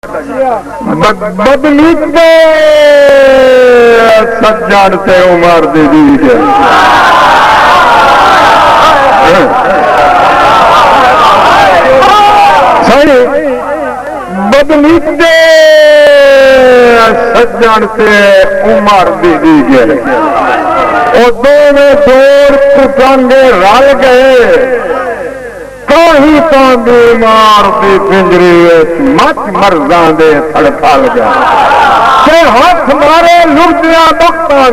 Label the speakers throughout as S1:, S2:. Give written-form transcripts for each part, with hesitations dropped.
S1: بدلی کے سجن سے عمر دی ہے بدلی کے سجن سے عمر دی ہے اور دونوں دور پتنگے رل گئے کہیں تو بیمار دی پنجری مچ مرزاں دے تھڑکل گیا کہ ہاتھ مارے لڑدیاں بختاں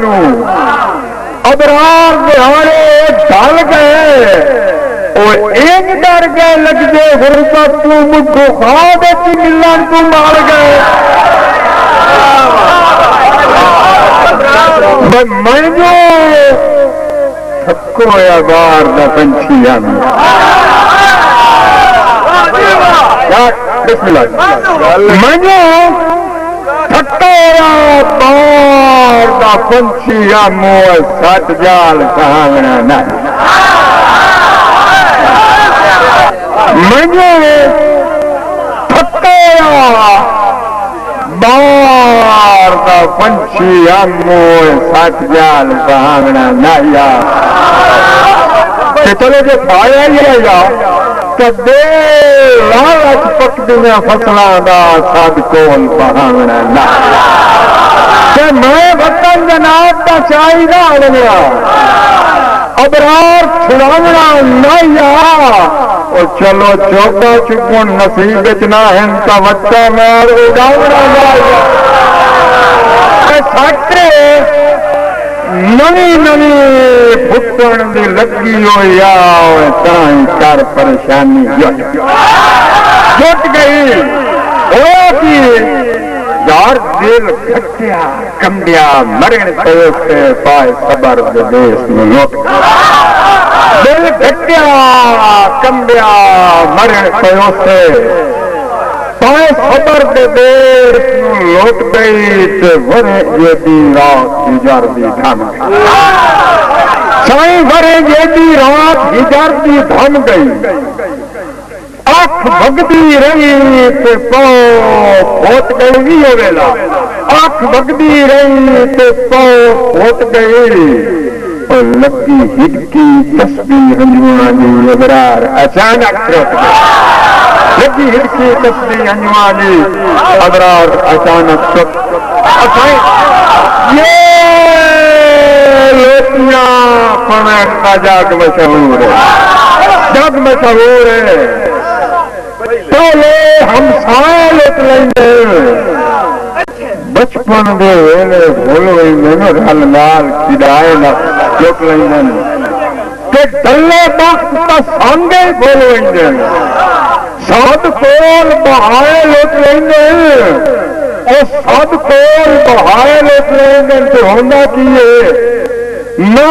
S1: ابرار دہاڑے ڈل گئے اور ایک ڈر گئے لگ جے غربت تو مجھو خواب کی ملن تو مار گئے میں جو تھکو یا بار دا پنچھی میں بسم اللہ منو تھکویا بار دا پنچھی موہ سٹ جال کہاونا نہ منو تھکویا بار دا پنچھی موہ سٹ جال کہاونا نہ یا کہ چلو جو پایا ہی رہ جا کہ دے لالچ پکدیاں فصلاں دا سد کول بہاونا نہ کہ میں وطن جناب دا چاہی نہ لگیا ابرار چھڑاونا نہ یا اور چلو چوکا چکن نصیب اتنا ہے تا بچہ مار اڑاونا نہ یا ساکرے نوی نوی پھٹن دی لگی ہو یا تائیں کر پریشانی جٹ گئی ہو کی یار دل گھٹیا کمبیا مرن پہو سے پائے صبر دے دیس میں لوٹ دل گھٹیا کمبیا مرن پہو سے پائے صبر دے دیس میں لوٹ گئی تے ورے یہ دی رات ہجار دی دھم سائیں ورے یہ دی رات ہجار دی دھم گئی آنکھ بھگدی رہی تے پاؤ پھوٹ گئی یہ ویلا آنکھ بھگدی رہی تے پاؤ پھوٹ گئی اور لگی ہڈکی تسبیح ہنجوانی ابرار اچانک ٹوٹ گئی لگی ہڈکی تسبیح ہنجوانی ابرار اچانک ٹوٹ یہ لوٹیاں پنک کا جاگ مشہور ہے جگ مشہور ہے پہلے ہم سائے لوٹ لیں بچپن دے ویلے بھول ویندے رل لال کھڑائے نہ لوٹ لیں کہ ڈلے وقت تا سانگے بھول ویندے ساد کول بہائے لوٹ لیں اور ساد کول بہائے لوٹ لیں تو ہونا کیے نہ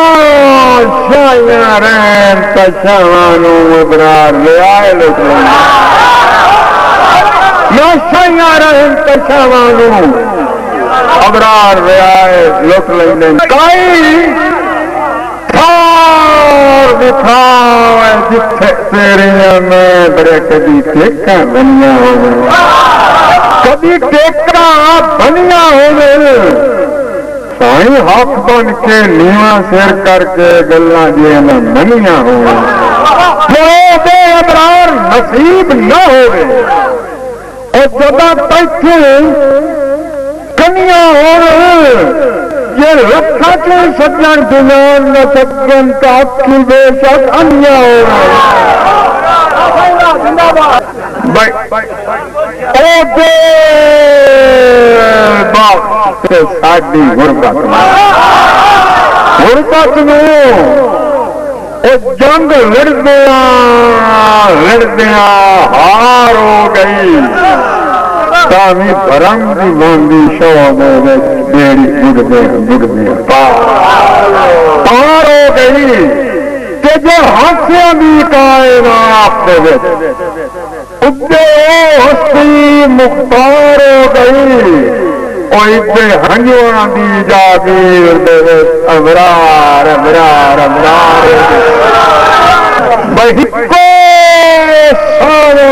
S1: شائیاں رہن تا شاوانوں ابرار لے آئے لوٹ لیں نہ شائیاں رہن تا شاوانوں ابرار لے آئے لوٹ لیں کائی تھار دکھاوے جتھے تیریاں میں بڑے کبھی ٹیکا بنیا ہوئے کبھی ٹیکا بنیا ہوئے سائیں ہاتھ بن کے نیواں سر کر کے گلاں جے میں منیاں ہوئے جو بے ابرار نصیب نہ ہوئے اور جدہ بیٹھے کنیاں ہوئے یہ رکھا کے سجن دنان نہ سجن کا کی بے شک انیا ہوئے او دے باپ سے ساڑھی غربت میں او جنگ لڑدیاں ہار ہو گئی تامی بھرم دی باندی شعبے بیڑی بڑھدے پار ہو گئی کہ جو ہنسیاں بھی کائنات دے ادھے ہستی مختار ہو گئی اور ادھے ہنجوان دی جاگیر دے ابرار ابرار ابرار بہکو سارا